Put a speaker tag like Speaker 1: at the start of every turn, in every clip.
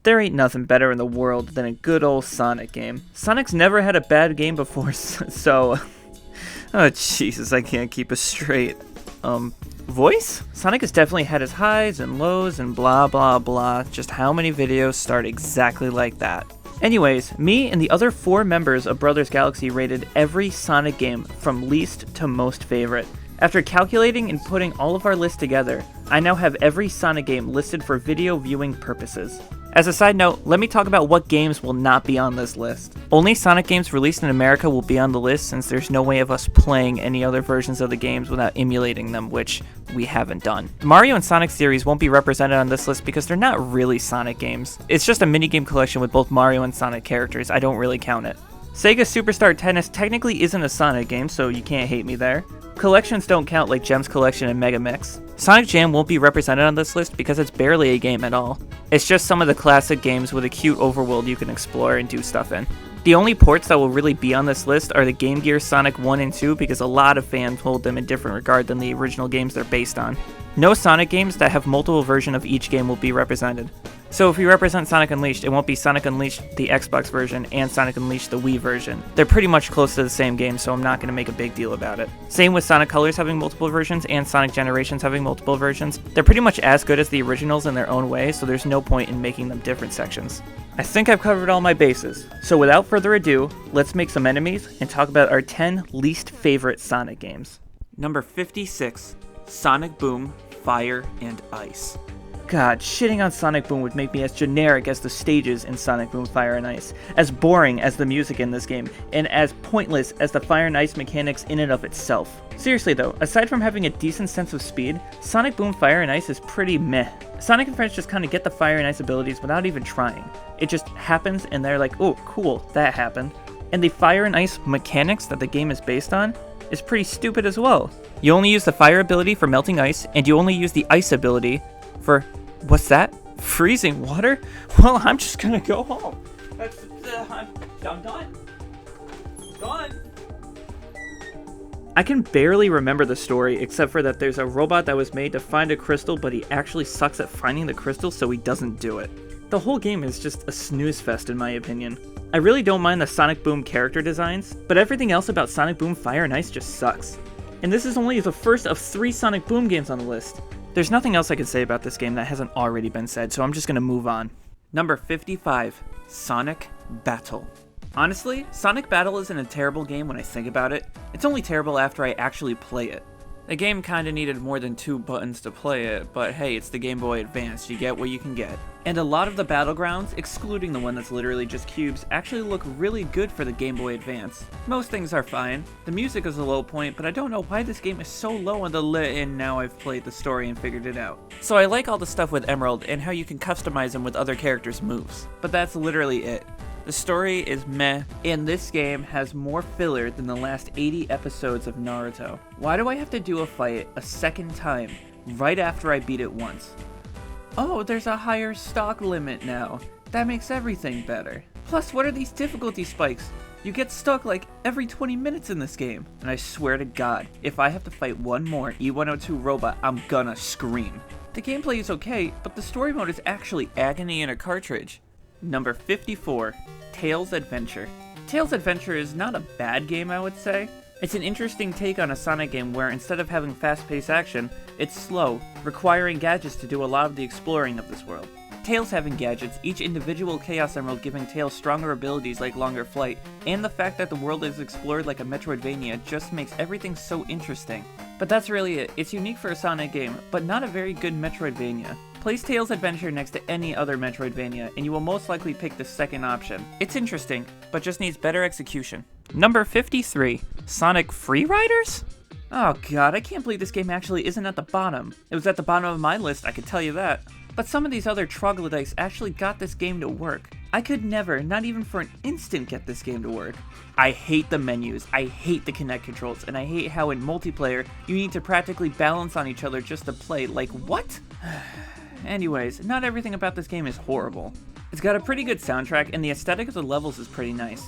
Speaker 1: There ain't nothing better in the world than a good old Sonic game. Sonic's never had a bad game before, so... Oh, Jesus, I can't keep it straight. Voice? Sonic has definitely had his highs and lows and blah blah blah, just how many videos start exactly like that? Anyways, me and the other 4 members of Brothers Galaxy rated every Sonic game from least to most favorite. After calculating and putting all of our lists together, I now have every Sonic game listed for video viewing purposes. As a side note, let me talk about what games will not be on this list. Only Sonic games released in America will be on the list since there's no way of us playing any other versions of the games without emulating them, which we haven't done. The Mario and Sonic series won't be represented on this list because they're not really Sonic games. It's just a minigame collection with both Mario and Sonic characters. I don't really count it. Sega Superstar Tennis technically isn't a Sonic game, so you can't hate me there. Collections don't count like Gems Collection and Mega Mix. Sonic Jam won't be represented on this list because it's barely a game at all. It's just some of the classic games with a cute overworld you can explore and do stuff in. The only ports that will really be on this list are the Game Gear Sonic 1 and 2 because a lot of fans hold them in different regard than the original games they're based on. No Sonic games that have multiple versions of each game will be represented. So if we represent Sonic Unleashed, it won't be Sonic Unleashed the Xbox version and Sonic Unleashed the Wii version. They're pretty much close to the same game, so I'm not going to make a big deal about it. Same with Sonic Colors having multiple versions and Sonic Generations having multiple versions. They're pretty much as good as the originals in their own way, so there's no point in making them different sections. I think I've covered all my bases, so without further ado, let's make some enemies and talk about our 10 least favorite Sonic games. Number 56, Sonic Boom, Fire and Ice. God, shitting on Sonic Boom would make me as generic as the stages in Sonic Boom Fire and Ice, as boring as the music in this game, and as pointless as the Fire and Ice mechanics in and of itself. Seriously though, aside from having a decent sense of speed, Sonic Boom Fire and Ice is pretty meh. Sonic and friends just kinda get the Fire and Ice abilities without even trying. It just happens and they're like, oh cool, that happened. And the Fire and Ice mechanics that the game is based on is pretty stupid as well. You only use the Fire ability for melting ice, and you only use the Ice ability for, what's that? Freezing water? Well, I'm just gonna go home. I'm done. Done. I can barely remember the story, except for that there's a robot that was made to find a crystal, but he actually sucks at finding the crystal, so he doesn't do it. The whole game is just a snooze fest in my opinion. I really don't mind the Sonic Boom character designs, but everything else about Sonic Boom Fire and Ice just sucks. And this is only the first of 3 Sonic Boom games on the list. There's nothing else I could say about this game that hasn't already been said, so I'm just gonna move on. Number 55, Sonic Battle. Honestly, Sonic Battle isn't a terrible game when I think about it. It's only terrible after I actually play it. The game kinda needed more than 2 buttons to play it, but hey, it's the Game Boy Advance, you get what you can get. And a lot of the battlegrounds, excluding the one that's literally just cubes, actually look really good for the Game Boy Advance. Most things are fine. The music is a low point, but I don't know why this game is so low on the and now I've played the story and figured it out. So I like all the stuff with Emerald and how you can customize them with other characters' moves, but that's literally it. The story is meh, and this game has more filler than the last 80 episodes of Naruto. Why do I have to do a fight a second time, right after I beat it once? Oh, there's a higher stock limit now. That makes everything better. Plus, what are these difficulty spikes? You get stuck like every 20 minutes in this game. And I swear to God, if I have to fight one more E102 robot, I'm gonna scream. The gameplay is okay, but the story mode is actually agony in a cartridge. Number 54, Tails Adventure. Tails Adventure is not a bad game, I would say. It's an interesting take on a Sonic game where instead of having fast-paced action, it's slow, requiring gadgets to do a lot of the exploring of this world. Tails having gadgets, each individual Chaos Emerald giving Tails stronger abilities like longer flight, and the fact that the world is explored like a Metroidvania just makes everything so interesting. But that's really it. It's unique for a Sonic game, but not a very good Metroidvania. Place Tails Adventure next to any other Metroidvania, and you will most likely pick the second option. It's interesting, but just needs better execution. Number 53, Sonic Freeriders? Oh god, I can't believe this game actually isn't at the bottom. It was at the bottom of my list, I could tell you that. But some of these other troglodytes actually got this game to work. I could never, not even for an instant, get this game to work. I hate the menus, I hate the Kinect controls, and I hate how in multiplayer, you need to practically balance on each other just to play. Like, what? Anyways, not everything about this game is horrible. It's got a pretty good soundtrack, and the aesthetic of the levels is pretty nice.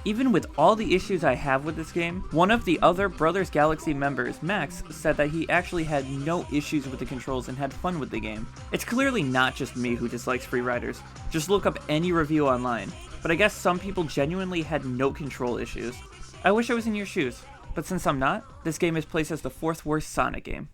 Speaker 1: Even with all the issues I have with this game, one of the other Brothers Galaxy members, Max, said that he actually had no issues with the controls and had fun with the game. It's clearly not just me who dislikes Free Riders. Just look up any review online. But I guess some people genuinely had no control issues. I wish I was in your shoes, but since I'm not, this game is placed as the 4th worst Sonic game.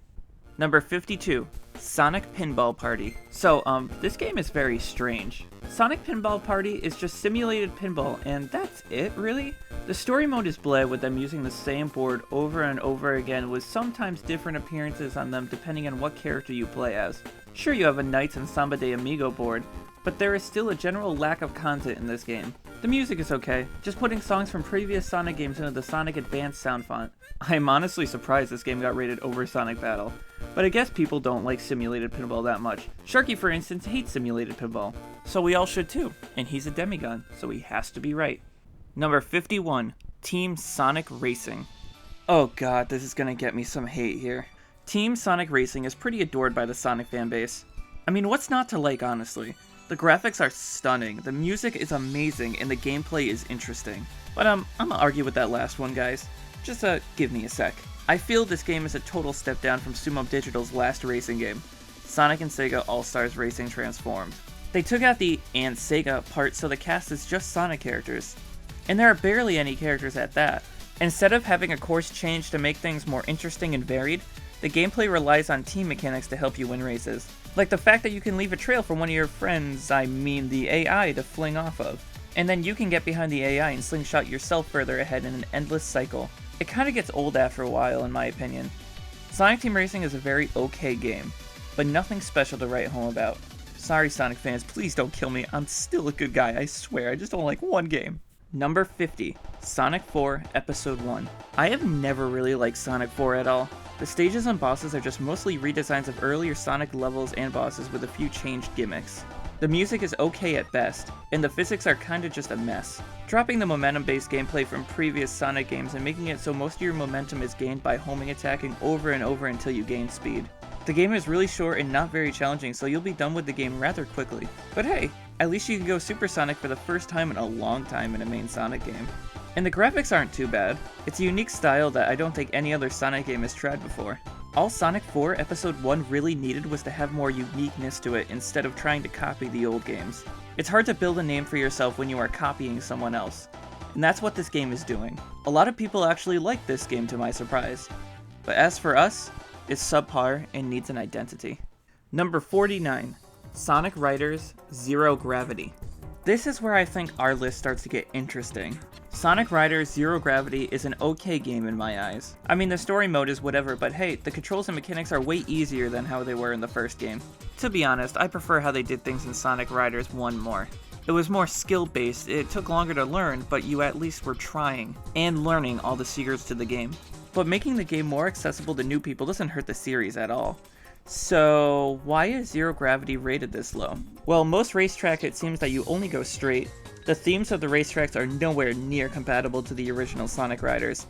Speaker 1: Number 52, Sonic Pinball Party. So, this game is very strange. Sonic Pinball Party is just simulated pinball, and that's it, really? The story mode is bleh, with them using the same board over and over again, with sometimes different appearances on them depending on what character you play as. Sure, you have a Knights and Samba de Amigo board, but there is still a general lack of content in this game. The music is okay, just putting songs from previous Sonic games into the Sonic Advanced sound font. I'm honestly surprised this game got rated over Sonic Battle, but I guess people don't like simulated pinball that much. Sharky, for instance, hates simulated pinball, so we all should too, and he's a demigod, so he has to be right. Number 51, Team Sonic Racing. Oh god, this is gonna get me some hate here. Team Sonic Racing is pretty adored by the Sonic fanbase. I mean, what's not to like, honestly? The graphics are stunning, the music is amazing, and the gameplay is interesting. But I'm gonna argue with that last one, guys. Just give me a sec. I feel this game is a total step down from Sumo Digital's last racing game, Sonic and Sega All-Stars Racing Transformed. They took out the "and Sega" part so the cast is just Sonic characters. And there are barely any characters at that. Instead of having a course change to make things more interesting and varied, the gameplay relies on team mechanics to help you win races. Like the fact that you can leave a trail for one of your friends, I mean the AI, to fling off of. And then you can get behind the AI and slingshot yourself further ahead in an endless cycle. It kinda gets old after a while, in my opinion. Sonic Team Racing is a very okay game, but nothing special to write home about. Sorry Sonic fans, please don't kill me, I'm still a good guy, I swear, I just don't like one game. Number 50, Sonic 4 Episode 1. I have never really liked Sonic 4 at all. The stages and bosses are just mostly redesigns of earlier Sonic levels and bosses with a few changed gimmicks. The music is okay at best, and the physics are kinda just a mess, dropping the momentum-based gameplay from previous Sonic games and making it so most of your momentum is gained by homing attacking over and over until you gain speed. The game is really short and not very challenging, so you'll be done with the game rather quickly. But hey, at least you can go Super Sonic for the first time in a long time in a main Sonic game. And the graphics aren't too bad. It's a unique style that I don't think any other Sonic game has tried before. All Sonic 4 Episode 1 really needed was to have more uniqueness to it instead of trying to copy the old games. It's hard to build a name for yourself when you are copying someone else. And that's what this game is doing. A lot of people actually like this game to my surprise. But as for us, it's subpar and needs an identity. Number 49, Sonic Riders Zero Gravity. This is where I think our list starts to get interesting. Sonic Riders Zero Gravity is an okay game in my eyes. I mean, the story mode is whatever, but hey, the controls and mechanics are way easier than how they were in the first game. To be honest, I prefer how they did things in Sonic Riders 1 more. It was more skill-based, it took longer to learn, but you at least were trying, and learning all the secrets to the game. But making the game more accessible to new people doesn't hurt the series at all. So, why is Zero Gravity rated this low? Well, most racetrack it seems that you only go straight. The themes of the racetracks are nowhere near compatible to the original Sonic Riders.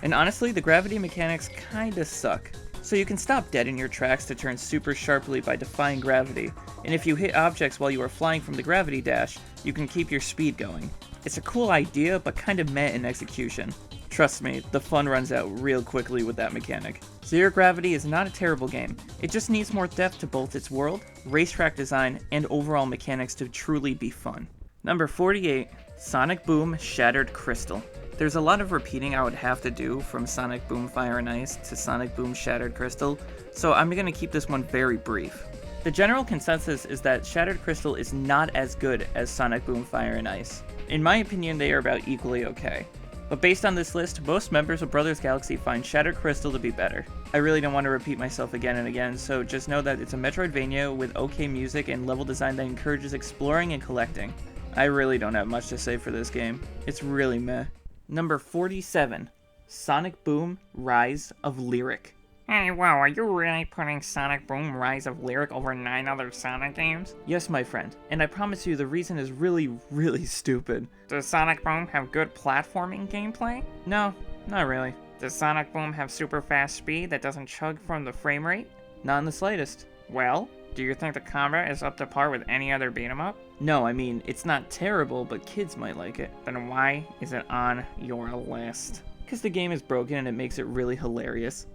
Speaker 1: And honestly, the gravity mechanics kinda suck. So you can stop dead in your tracks to turn super sharply by defying gravity, and if you hit objects while you are flying from the gravity dash, you can keep your speed going. It's a cool idea, but kinda meh in execution. Trust me, the fun runs out real quickly with that mechanic. Zero Gravity is not a terrible game, it just needs more depth to both its world, racetrack design, and overall mechanics to truly be fun. Number 48, Sonic Boom Shattered Crystal. There's a lot of repeating I would have to do from Sonic Boom Fire and Ice to Sonic Boom Shattered Crystal, so I'm gonna keep this one very brief. The general consensus is that Shattered Crystal is not as good as Sonic Boom Fire and Ice. In my opinion, they are about equally okay. But based on this list, most members of Brothers Galaxy find Shattered Crystal to be better. I really don't want to repeat myself again and again, so just know that it's a Metroidvania with okay music and level design that encourages exploring and collecting. I really don't have much to say for this game. It's really meh. Number 47, Sonic Boom Rise of Lyric.
Speaker 2: Hey, wow, are you really putting Sonic Boom Rise of Lyric over 9 other Sonic games?
Speaker 1: Yes, my friend, and I promise you the reason is really stupid.
Speaker 2: Does Sonic Boom have good platforming gameplay?
Speaker 1: No, not really.
Speaker 2: Does Sonic Boom have super fast speed that doesn't chug from the frame rate?
Speaker 1: Not in the slightest.
Speaker 2: Well, Do you think the combat is up to par with any other beat 'em up?
Speaker 1: No, I mean, it's not terrible, but kids might like it.
Speaker 2: Then why is it on your list?
Speaker 1: Because the game is broken and it makes it really hilarious.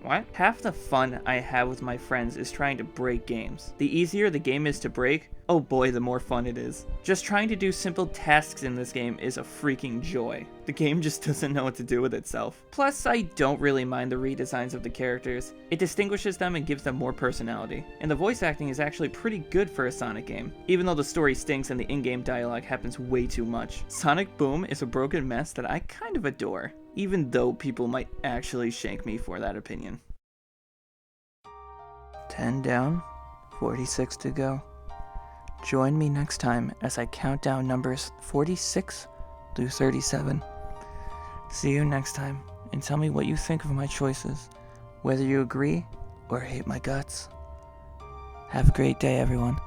Speaker 2: What?
Speaker 1: Half the fun I have with my friends is trying to break games. The easier the game is to break, oh boy, the more fun it is. Just trying to do simple tasks in this game is a freaking joy. The game just doesn't know what to do with itself. Plus, I don't really mind the redesigns of the characters. It distinguishes them and gives them more personality. And the voice acting is actually pretty good for a Sonic game, even though the story stinks and the in-game dialogue happens way too much. Sonic Boom is a broken mess that I kind of adore, even though people might actually shank me for that opinion. 10 down, 46 to go. Join me next time as I count down numbers 46 through 37. See you next time, and tell me what you think of my choices, whether you agree or hate my guts. Have a great day, everyone.